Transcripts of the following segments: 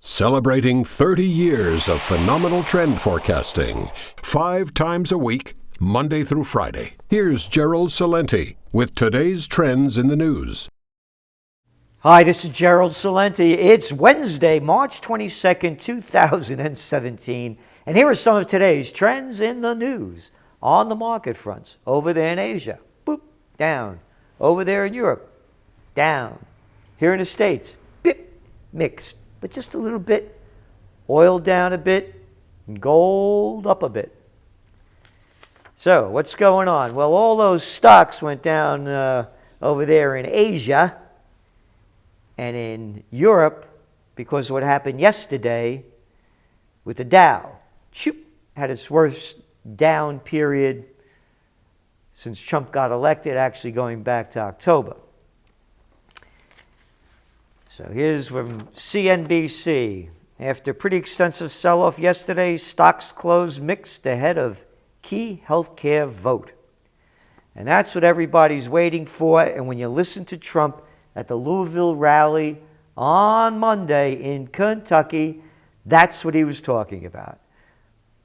Celebrating 30 years of phenomenal trend forecasting, 5 times a week, Monday through Friday. Here's Gerald Celente with today's trends in the news. Hi, this is Gerald Celente. It's Wednesday, March 22nd, 2017, and here are some of today's trends in the news. On the market fronts, over there in Asia, boop, down. Over there in Europe, down. Here in the States, bip, mixed, but just a little bit. Oil down a bit, and gold up a bit. So, what's going on? Well, all those stocks went down over there in Asia and in Europe because of what happened yesterday with the Dow. Had its worst down period since Trump got elected, actually going back to October. So here's from CNBC. After a pretty extensive sell-off yesterday, stocks closed mixed ahead of key healthcare vote. And that's what everybody's waiting for. And when you listen to Trump at the Louisville rally on Monday in Kentucky, that's what he was talking about.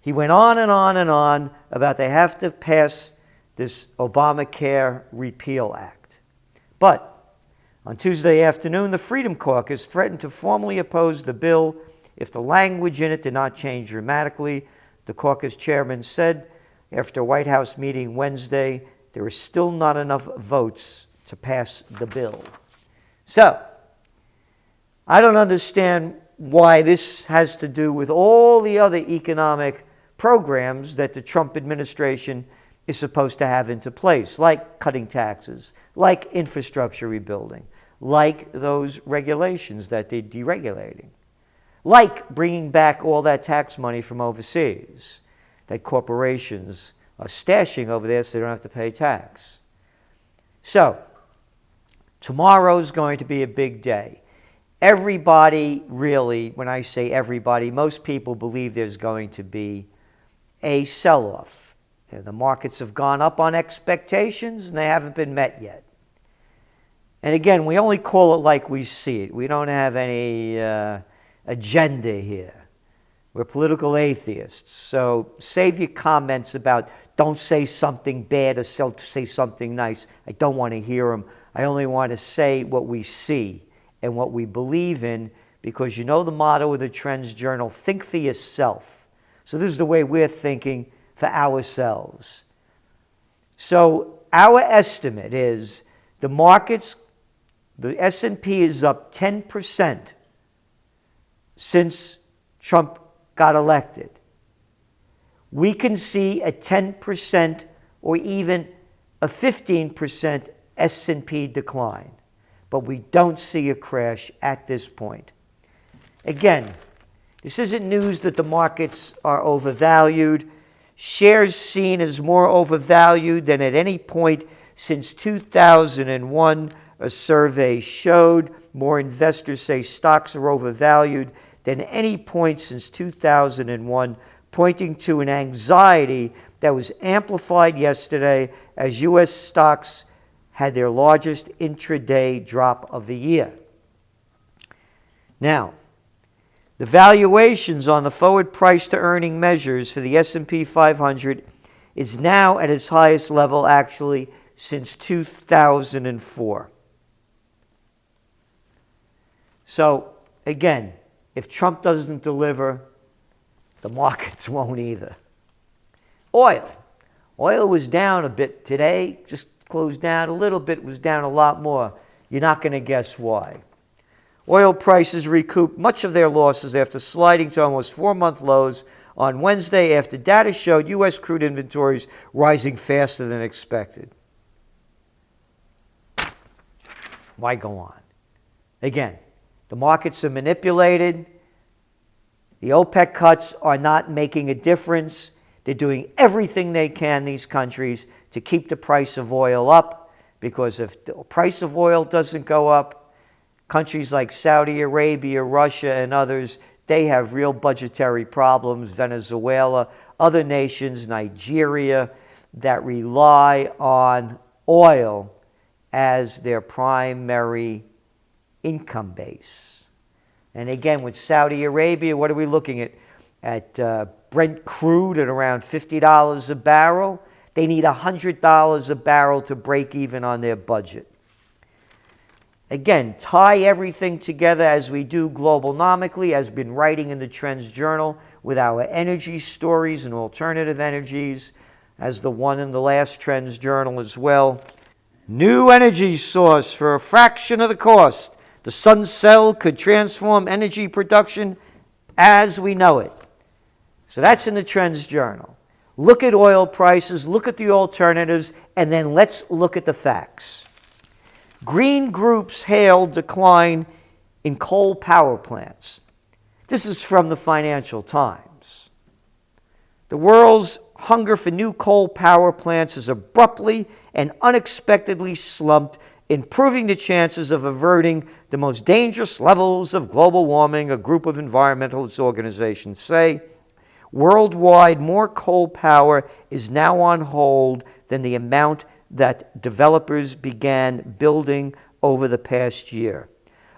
He went on and on and on about they have to pass this Obamacare Repeal Act. But on Tuesday afternoon, the Freedom Caucus threatened to formally oppose the bill if the language in it did not change dramatically. The caucus chairman said after a White House meeting Wednesday, there is still not enough votes to pass the bill. So, I don't understand why this has to do with all the other economic programs that the Trump administration is supposed to have into place, like cutting taxes, like infrastructure rebuilding, like those regulations that they're deregulating, like bringing back all that tax money from overseas that corporations are stashing over there so they don't have to pay tax. So, tomorrow's going to be a big day. Everybody really, when I say everybody, most people believe there's going to be a sell-off. The markets have gone up on expectations and they haven't been met yet. And again, we only call it like we see it. We don't have any agenda here. We're political atheists. So save your comments about don't say something bad or say something nice. I don't want to hear them. I only want to say what we see and what we believe in, because you know the motto of the TrendsJournal, think for yourself. So this is the way we're thinking for ourselves. So our estimate is the markets, the S&P is up 10% since Trump got elected. We can see a 10% or even a 15% S&P decline, but we don't see a crash at this point. Again, this isn't news that the markets are overvalued. Shares seen as more overvalued than at any point since 2001, a survey showed. More investors say stocks are overvalued than any point since 2001, pointing to an anxiety that was amplified yesterday as U.S. stocks had their largest intraday drop of the year. Now, the valuations on the forward price to earning measures for the S&P 500 is now at its highest level actually since 2004. So again, if Trump doesn't deliver, the markets won't either. Oil was down a bit today, just closed down a little bit, was down a lot more. You're not going to guess why. Oil prices recouped much of their losses after sliding to almost 4-month lows on Wednesday after data showed U.S. crude inventories rising faster than expected. Why go on? Again, the markets are manipulated. The OPEC cuts are not making a difference. They're doing everything they can, these countries, to keep the price of oil up, because if the price of oil doesn't go up, countries like Saudi Arabia, Russia, and others, they have real budgetary problems. Venezuela, other nations, Nigeria, that rely on oil as their primary income base. And again, with Saudi Arabia, what are we looking at? At Brent crude at around $50 a barrel. They need $100 a barrel to break even on their budget. Again, tie everything together as we do globalnomically, as been writing in the Trends Journal with our energy stories and alternative energies, as the one in the last Trends Journal as well. New energy source for a fraction of the cost. The sun cell could transform energy production as we know it. So that's in the Trends Journal. Look at oil prices, look at the alternatives, and then let's look at the facts. Green groups hailed decline in coal power plants. This is from the Financial Times. The world's hunger for new coal power plants has abruptly and unexpectedly slumped, improving the chances of averting the most dangerous levels of global warming, a group of environmentalist organizations say. Worldwide, more coal power is now on hold than the amount that developers began building over the past year.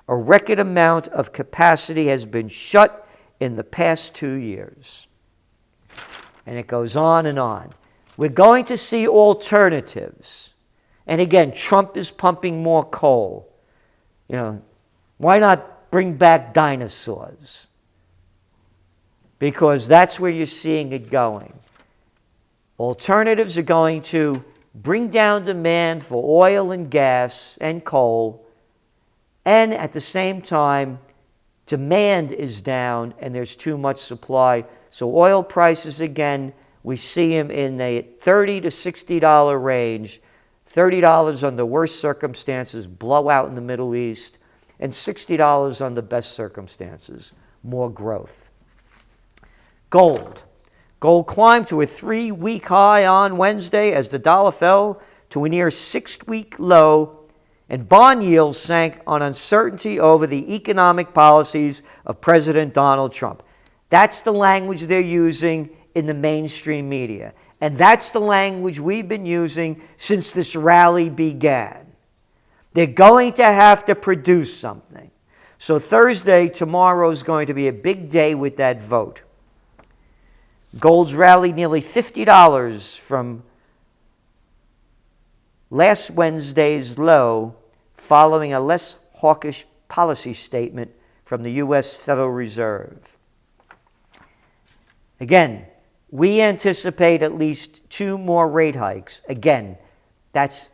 A record amount of capacity has been shut in the past 2 years. And it goes on and on. We're going to see alternatives. And again, Trump is pumping more coal. Why not bring back dinosaurs? Because that's where you're seeing it going. Alternatives are going to bring down demand for oil and gas and coal, and at the same time, demand is down and there's too much supply. So oil prices, again, we see them in the $30 to $60 range. $30 on the worst circumstances, blowout in the Middle East, and $60 on the best circumstances, more growth. Gold. Gold climbed to a 3-week high on Wednesday as the dollar fell to a near 6-week low, and bond yields sank on uncertainty over the economic policies of President Donald Trump. That's the language they're using in the mainstream media. And that's the language we've been using since this rally began. They're going to have to produce something. So Thursday, tomorrow, is going to be a big day with that vote. Gold's rallied nearly $50 from last Wednesday's low following a less hawkish policy statement from the U.S. Federal Reserve. Again, we anticipate at least 2 more rate hikes. Again, that's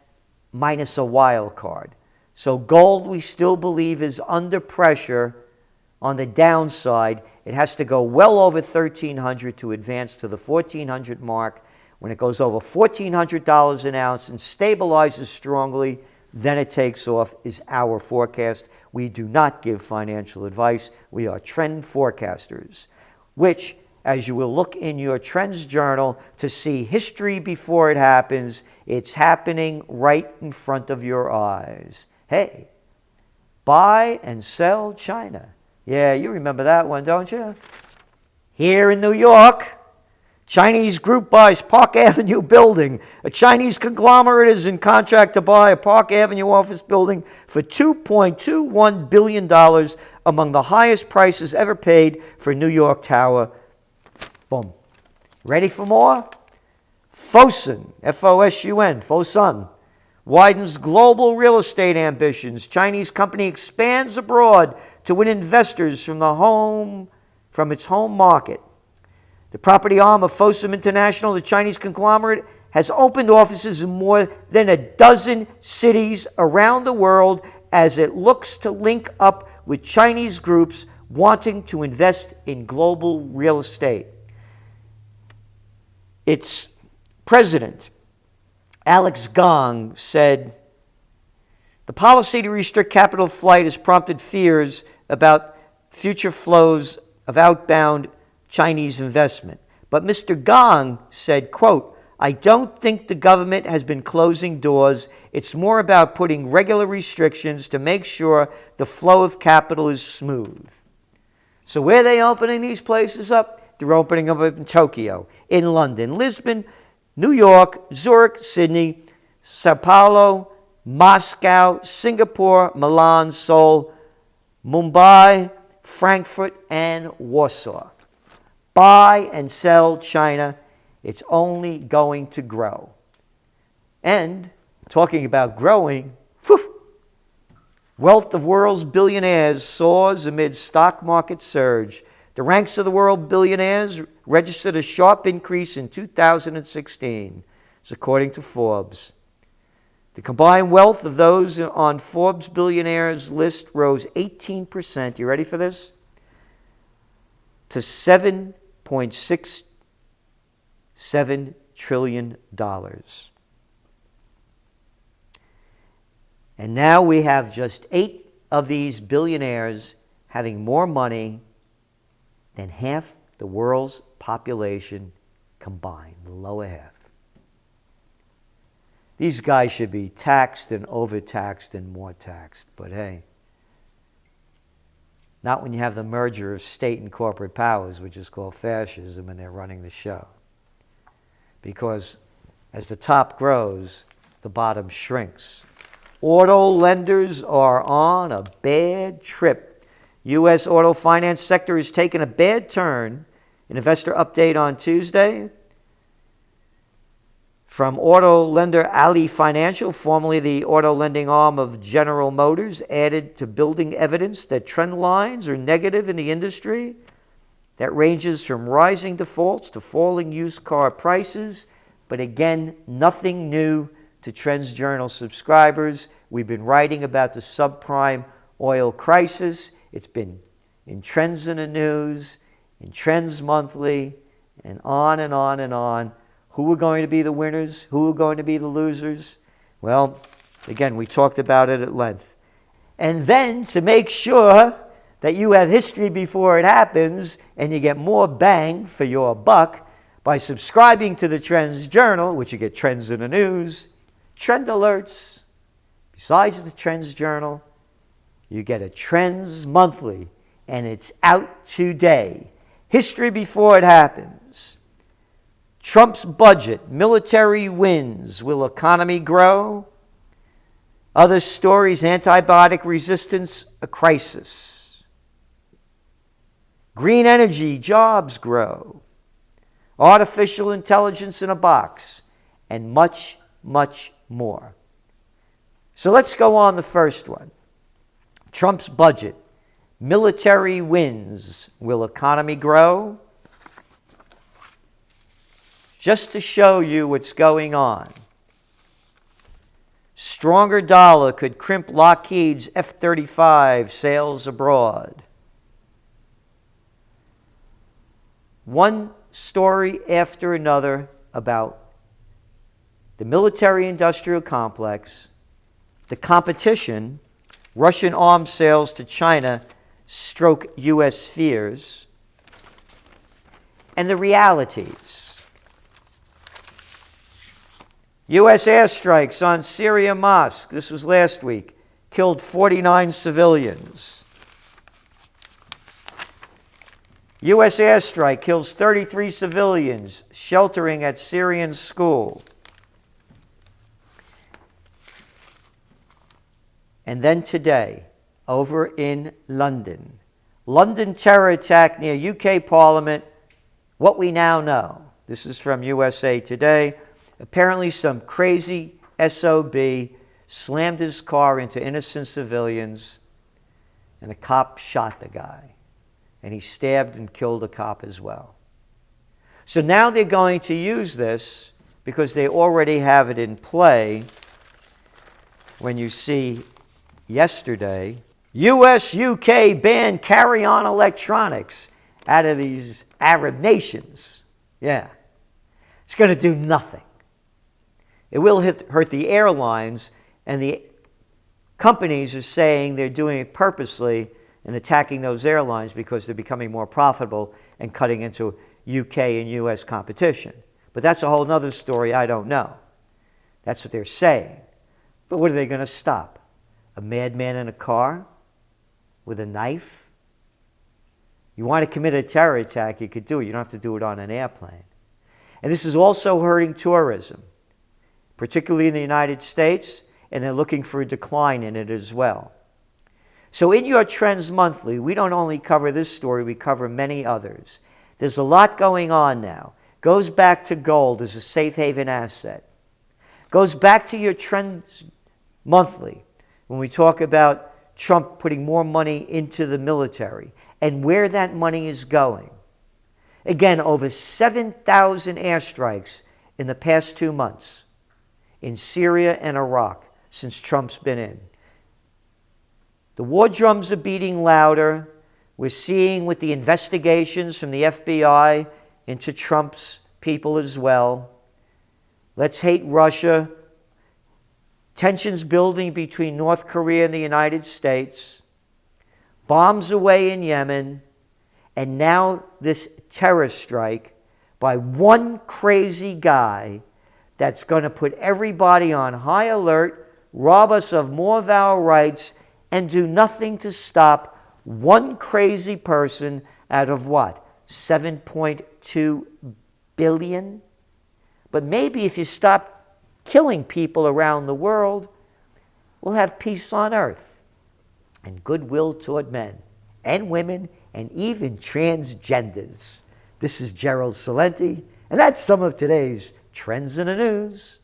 minus a wild card. So gold, we still believe, is under pressure on the downside. It has to go well over $1,300 to advance to the $1,400 mark. When it goes over $1,400 an ounce and stabilizes strongly, then it takes off, is our forecast. We do not give financial advice. We are trend forecasters, which, as you will look in your Trends Journal to see history before it happens, it's happening right in front of your eyes. Hey, buy and sell China. Yeah, you remember that one, don't you? Here in New York, Chinese group buys Park Avenue building. A Chinese conglomerate is in contract to buy a Park Avenue office building for $2.21 billion, among the highest prices ever paid for New York Tower. Boom. Ready for more? Fosun, F-O-S-U-N, Fosun, widens global real estate ambitions. Chinese company expands abroad to win investors from its home market. The property arm of Fosun International, the Chinese conglomerate, has opened offices in more than a dozen cities around the world as it looks to link up with Chinese groups wanting to invest in global real estate. Its president, Alex Gong, said, "The policy to restrict capital flight has prompted fears about future flows of outbound Chinese investment." But Mr. Gong said, quote, "I don't think the government has been closing doors. It's more about putting regular restrictions to make sure the flow of capital is smooth." So where are they opening these places up? They're opening them up in Tokyo, in London, Lisbon, New York, Zurich, Sydney, Sao Paulo, Moscow, Singapore, Milan, Seoul, Mumbai, Frankfurt, and Warsaw. Buy and sell China. It's only going to grow. And talking about growing, wealth of world's billionaires soars amid stock market surge. The ranks of the world billionaires registered a sharp increase in 2016, according to Forbes. The combined wealth of those on Forbes billionaires list rose 18%. You ready for this? To $7.67 trillion. And now we have just 8 of these billionaires having more money than half the world's population combined, the lower half. These guys should be taxed and overtaxed and more taxed, but hey, not when you have the merger of state and corporate powers, which is called fascism, and they're running the show. Because as the top grows, the bottom shrinks. Auto lenders are on a bad trip. U.S. auto finance sector has taken a bad turn. An investor update on Tuesday from auto lender Ali Financial, formerly the auto lending arm of General Motors, added to building evidence that trend lines are negative in the industry. That ranges from rising defaults to falling used car prices. But again, nothing new to TrendsJournal subscribers. We've been writing about the subprime oil crisis. It's been in Trends in the News, in Trends Monthly, and on and on and on. Who are going to be the winners? Who are going to be the losers? Well, again, we talked about it at length. And then to make sure that you have history before it happens and you get more bang for your buck by subscribing to the Trends Journal, which you get Trends in the News, Trend Alerts. Besides the Trends Journal, you get a Trends Monthly, and it's out today. History before it happens. Trump's budget, military wins, will economy grow? Other stories, antibiotic resistance, a crisis. Green energy, jobs grow. Artificial intelligence in a box, and much, much more. So let's go on the first one. Trump's budget, military wins, will economy grow? Just to show you what's going on. Stronger dollar could crimp Lockheed's F-35 sales abroad. One story after another about the military-industrial complex, the competition, Russian arms sales to China stroke U.S. fears, and the realities. U.S. airstrikes on Syria mosque, this was last week, killed 49 civilians. U.S. airstrike kills 33 civilians sheltering at Syrian school. And then today, over in London, London terror attack near UK Parliament, what we now know. This is from USA Today. Apparently some crazy SOB slammed his car into innocent civilians, and a cop shot the guy. And he stabbed and killed a cop as well. So now they're going to use this because they already have it in play. When you see yesterday, US, UK ban carry-on electronics out of these Arab nations. Yeah. It's going to do nothing. It will hurt the airlines, and the companies are saying they're doing it purposely and attacking those airlines because they're becoming more profitable and cutting into UK and US competition. But that's a whole other story I don't know. That's what they're saying. But what are they going to stop? A madman in a car with a knife? You want to commit a terror attack, you could do it. You don't have to do it on an airplane. And this is also hurting tourism, particularly in the United States, and they're looking for a decline in it as well. So in your Trends Monthly, we don't only cover this story, we cover many others. There's a lot going on now. Goes back to gold as a safe haven asset. Goes back to your Trends Monthly when we talk about Trump putting more money into the military and where that money is going. Again, over 7,000 airstrikes in the past 2 months in Syria and Iraq since Trump's been in. The war drums are beating louder. We're seeing with the investigations from the FBI into Trump's people as well. Let's hate Russia. Tensions building between North Korea and the United States. Bombs away in Yemen. And now this terror strike by one crazy guy that's going to put everybody on high alert, rob us of more of our rights, and do nothing to stop one crazy person out of what? 7.2 billion? But maybe if you stop killing people around the world, we'll have peace on earth and goodwill toward men and women and even transgenders. This is Gerald Celente, and that's some of today's Trends in the News.